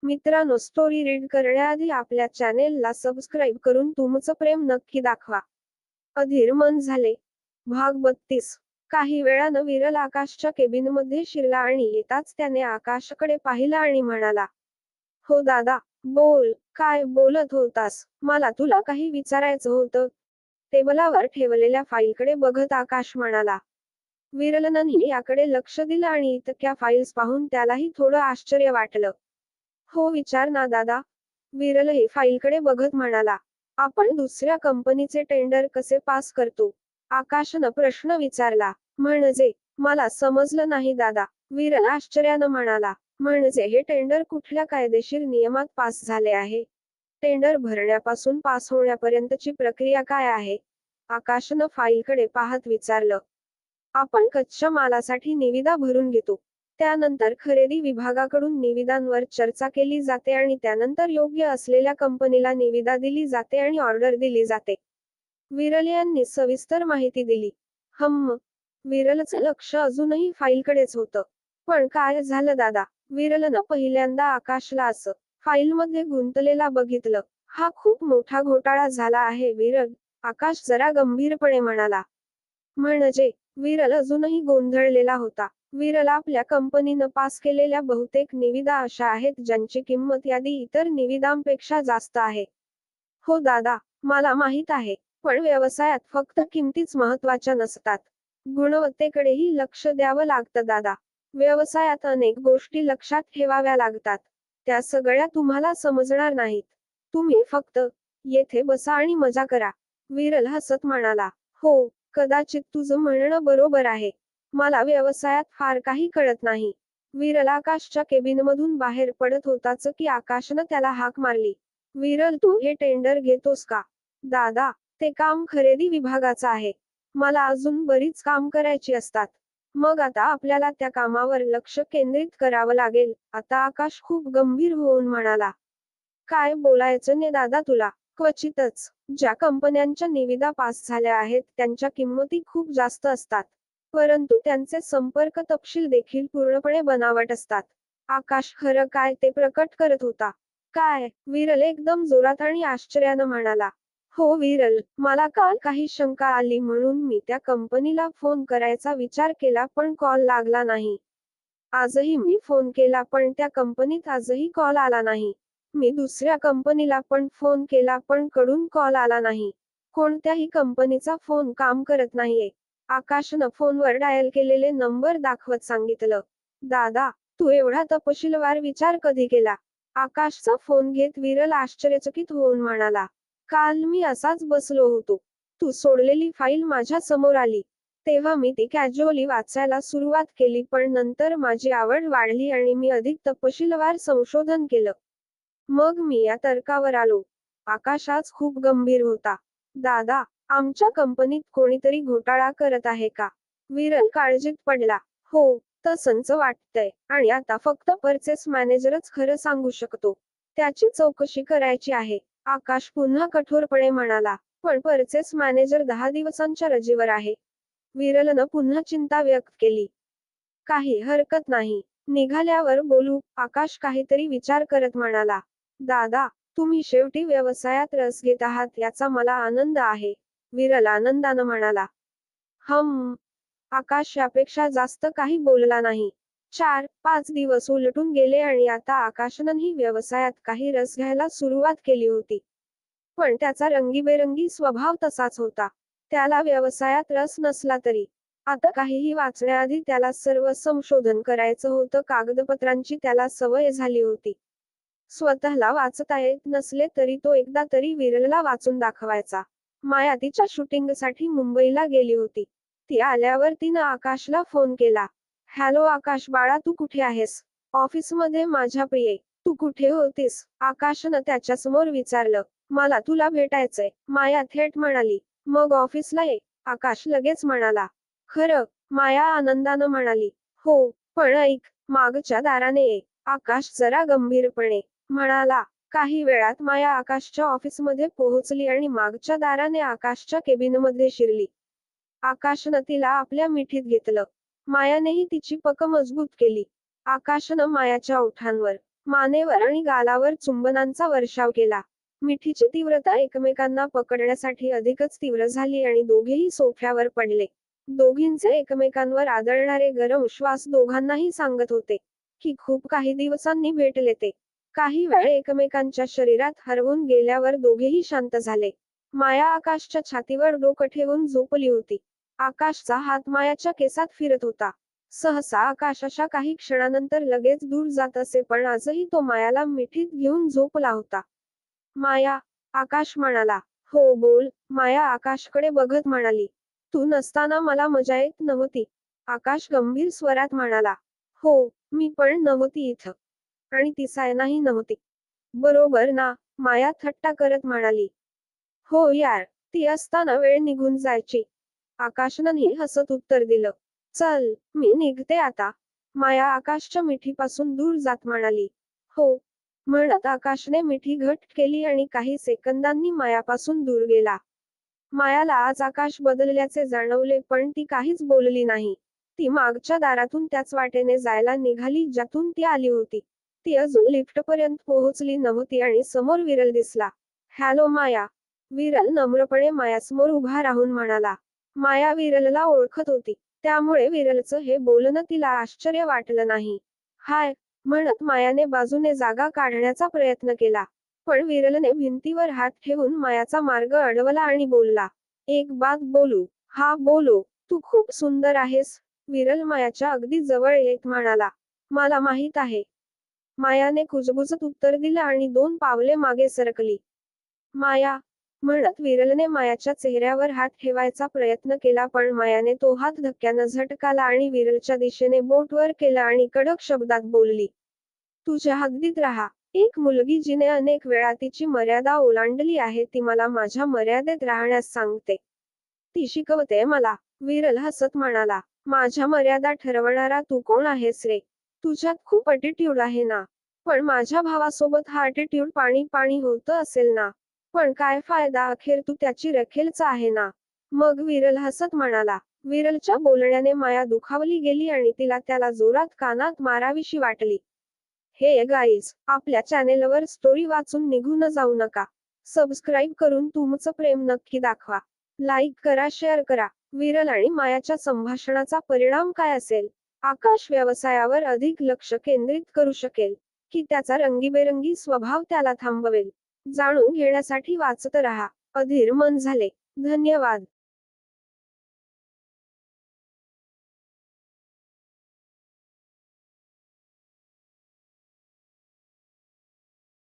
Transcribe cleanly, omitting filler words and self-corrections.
मित्रांनो, story read करण्याआधी आपल्या चॅनेलला सबस्क्राईब करून तुमचं प्रेम नक्की दाखवा. अधीर मन झाले. भाग 32. काही वेळानं विरल आकाशच्या केबिनमध्ये शिरला आणि येताच त्याने आकाशकडे पाहिलं आणि म्हणाला, "हो दादा, बोल, काय बोलत होतास? मला तुला काही विचारायचं होतं." टेबलावर ठेवलेल्या फाईलकडे बघत आकाश म्हणाला. विरलनंही याकडे लक्ष दिलं आणि इतक्या फाईल्स पाहून त्यालाही थोडं आश्चर्य वाटलं. "हो, विचार ना दादा." विरलही फाईलकडे बघत म्हणाला. "आपण दुसऱ्या कंपनीचे टेंडर कसे पास करतो?" आकाशनं प्रश्न विचारला. "म्हणजे? मला समजलं नाही दादा." विरल आश्चर्यानं म्हणाला. "म्हणजे हे टेंडर कुठल्या कायदेशीर नियमात पास झाले आहे? टेंडर भरण्यापासून पास होण्यापर्यंतची प्रक्रिया काय आहे?" आकाशनं फाईलकडे पाहत विचारलं. "आपण कच्च्या मालासाठी निविदा भरून घेतो. त्यानंतर खरेदी विभागाकडून निविदांवर चर्चा केली जाते आणि त्यानंतर योग्य असलेल्या कंपनीला निविदा दिली जाते आणि ऑर्डर दिली जाते." विरल यांनी सविस्तर माहिती दिली. विरलचं लक्ष अजूनही फाईलकडेच होतं. "पण काय झालं दादा?" विरलनं पहिल्यांदा आकाशला असं फाईलमध्ये गुंतलेला बघितलं. "हा खूप मोठा घोटाळा झाला आहे विरल." आकाश जरा गंभीरपणे म्हणाला. "म्हणजे?" विरल अजूनही गोंधळलेला होता. विरल, आपल्या कंपनीनं पास केलेल्या बहुतेक निविदा अशा आहेत ज्यांची किंमत यादी इतर निविदांपेक्षा जास्त आहे. "हो दादा, मला माहीत आहे. पण व्यवसायात फक्त किमतीच महत्त्वाच्या नसतात. गुणवत्तेकडेही लक्ष द्यावं लागतं दादा. व्यवसायात अनेक गोष्टी लक्षात ठेवाव्या लागतात. त्या सगळ्या तुम्हाला समजणार नाहीत. तुम्ही फक्त येथे बसा आणि मजा करा." विरल हसत म्हणाला. "हो, कदाचित तुझं म्हणणं बरोबर आहे. मला व्यवसायात फार काही कळत नाही." विरल आकाशच्या केबिनमधून बाहेर पडत होताच की आकाशनं त्याला हाक मारली. "विरल, तू हे टेंडर घेतोस का?" "दादा, ते काम खरेदी विभागाचं आहे. मला अजून बरीच काम करायची असतात. मग आता आपल्याला त्या कामावर लक्ष केंद्रित करावं लागेल." आता आकाश खूप गंभीर होऊन म्हणाला. "काय बोलायचं ने दादा तुला? क्वचितच ज्या कंपन्यांच्या निविदा पास झाल्या आहेत त्यांच्या किंमती खूप जास्त असतात. परंतु त्यांचे संपर्क तपशील देखील पूर्णपणे बनावट असतात." आकाश खरं काय ते प्रकट करत होता. "काय?" विरल एकदम जोरात आणि आश्चर्यानं म्हणाला. "हो विरल, मला काल काही शंका आली म्हणून मी त्या कंपनीला फोन करायचा विचार केला पण कॉल लागला नाही. आजही मी फोन केला पण त्या कंपनीत आजही कॉल आला नाही. मी दुसऱ्या कंपनीला पण फोन केला पण कडून कॉल आला नाही. कोणत्याही कंपनीचा फोन काम करत नाहीये." आकाशनं फोनवर डायल केलेले नंबर दाखवत सांगितलं. "दादा, तू एवढा तपशीलवार विचार कधी केला?" आकाशचा फोन घेत विरल आश्चर्यचकित होऊन म्हणाला. "काल मी असाच बसलो होतो. तू सोडलेली फाईल माझ्या समोर आली. तेव्हा मी ती कॅज्युअली वाचायला सुरुवात केली पण नंतर माझी आवड वाढली आणि मी अधिक तपशीलवार संशोधन केलं. मग मी या तर्कावर आलो." आकाश आज खूप गंभीर होता. "दादा, आमच्या कंपनीत कोणीतरी घोटाळा करत आहे का?" विरल काळजीत पडला. "हो, तसंच वाटतंय. आणि आता फक्त परचेस मॅनेजरच खरं सांगू शकतो. त्याची चौकशी करायची आहे." आकाश पुन्हा कठोरपणे म्हणाला. "पण परचेस मॅनेजर 10 दिवसांच्या रजेवर आहे." विरलनं पुन्हा चिंता व्यक्त केली. "काही हरकत नाही. निघाल्यावर बोलू." आकाश काहीतरी विचार करत म्हणाला. "दादा, तुम्ही शेवटी व्यवसायात रस घेत आहात याचा मला आनंद आहे." विरल आनंदानं म्हणाला. आकाश यापेक्षा जास्त काही बोलला नाही. 4-5 दिवस उलटून गेले आणि आता आकाशनंही व्यवसायात काही रस घ्यायला सुरुवात केली होती. पण त्याचा रंगीबेरंगी स्वभाव तसाच होता. त्याला व्यवसायात रस नसला तरी आता काहीही वाचण्याआधी त्याला सर्व संशोधन करायचं होतं. कागदपत्रांची त्याला सवय झाली होती. स्वतःला वाचता येत नसले तरी तो एकदा तरी विरलला वाचून दाखवायचा. माया तिच्या शूटिंगसाठी मुंबईला गेली होती. ती आल्यावर तिनं आकाशला फोन केला. "हॅलो आकाश बाळा, तू कुठे आहेस?" "ऑफिसमध्ये माझ्या प्रिये." "तू कुठे होतीस?" आकाशनं त्याच्यासमोर विचारलं. "मला तुला भेटायचंय." माया थेट म्हणाली. "मग ऑफिसला ये." आकाश लगेच म्हणाला. "खरं?" माया आनंदानं म्हणाली. "हो, पण ऐक, मागच्या दाराने ये." आकाश जरा गंभीरपणे म्हणाला. काही वेळात माया आकाशच्या ऑफिसमध्ये पोहोचली आणि मागच्या दाराने आकाशच्या केबिनमध्ये शिरली. आकाशनं तिला आपल्या मिठीत घेतलं. मायानेही तिची पकड मजबूत केली. आकाशनं मायाच्या ओठांवर मानेवर आणि गालावर चुंबनांचा वर्षाव केला. मिठीची तीव्रता एकमेकांना पकडण्यासाठी अधिकच तीव्र झाली आणि दोघेही सोफ्यावर पडले. दोघींचे एकमेकांवर आदळणारे गरम श्वास दोघांनाही सांगत होते की खूप काही दिवसांनी भेटले ते. काही वेळ एकमेकांच्या शरीरात हरवून गेल्यावर दोघेही शांत झाले. माया आकाशच्या छातीवर डोकं ठेवून झोपली होती. आकाशचा हात मायाच्या केसात फिरत होता. सहसा आकाश अशा काही क्षणानंतर लगेच दूर जात असे, पण आजही तो मायाला मिठीत घेऊन झोपला होता. माया, आकाश म्हणाला. हो बोल, माया आकाशकडे बघत म्हणाली. तू नसताना मला मजा येत नव्हती. आकाश गंभीर स्वरात म्हणाला. हो, मी पण नव्हती इथं. आणि ती सायनाही नव्हती. बरोबर ना, माया थट्टा करत म्हणाली. हो यार, ती असताना वेळ निघून जायची. आकाशनंही हसत उत्तर दिलं. चल, मी निघते आता. माया आकाशच्या मिठीपासून दूर जात म्हणाली. हो, म्हणत आकाशने मिठी घट्ट केली आणि काही सेकंदांनी मायापासून दूर गेला. मायाला आज आकाश बदलल्याचे जाणवले, पण ती काहीच बोलली नाही. ती मागच्या दारातून त्याच वाटेने जायला निघाली ज्यातून ती आली होती. ती अजून लिफ्टपर्यंत पोहोचली नव्हती आणि समोर विरल दिसला. हॅलो माया. विरल नम्रपणे मायासमोर उभा राहून म्हणाला. माया विरलला ओळखत होती, त्यामुळे विरलचं हे बोलणं तिला आश्चर्य वाटलं नाही. हाय, म्हणत मायाने बाजूने जागा काढण्याचा प्रयत्न केला. पण विरलने भिंतीवर हात ठेवून मायाचा मार्ग अडवला आणि बोलला. एक बात बोलू? हा बोलो. तू खूप सुंदर आहेस. विरल मायाच्या अगदी जवळ येत म्हणाला. मला माहीत आहे. मायाने कुजबुजत उत्तर दिलं आणि 2 पावले मागे सरकली. माया, म्हणत विरलने मायाच्या चेहऱ्यावर हात ठेवायचा प्रयत्न केला, पण मायाने तो हात धक्क्यानं झटकाला आणि विरलच्या दिशेने बोट वर केलं आणि कडक शब्दात बोलली. तुझ्या हद्दीत राहा. एक मुलगी जिने अनेक वेळा तिची मर्यादा ओलांडली आहे ती मला माझ्या मर्यादेत राहण्यास सांगते. ती शिकवते मला. विरल हसत म्हणाला. माझ्या मर्यादा ठरवणारा तू कोण आहेस रे? तुझ्यात खूप अटिट्यूड आहे ना. पण माझ्या भावासोबत हा अटिट्यूड पाणी पाणी होतं असेल ना. पण काय फायदा, अखेर तू त्याची रखेलच आहे ना. मग विरल हसत म्हणाला. विरलच्या बोलण्याने माया दुखावली गेली आणि तिला त्याला जोरात कानात मारावीशी वाटली. हे गाईज, आपल्या चॅनेलवर स्टोरी वाचून निघून जाऊ नका. सबस्क्राईब करून तुमचं प्रेम नक्की दाखवा. लाईक करा, शेअर करा. विरल आणि मायाच्या संभाषणाचा परिणाम काय असेल? आकाश व्यवसायावर अधिक लक्ष केंद्रित करू शकेल, की त्याचा रंगीबेरंगी स्वभाव त्याला थांबवेल? जाणून घेण्यासाठी वाचत रहा. अधीर मन झाले. धन्यवाद.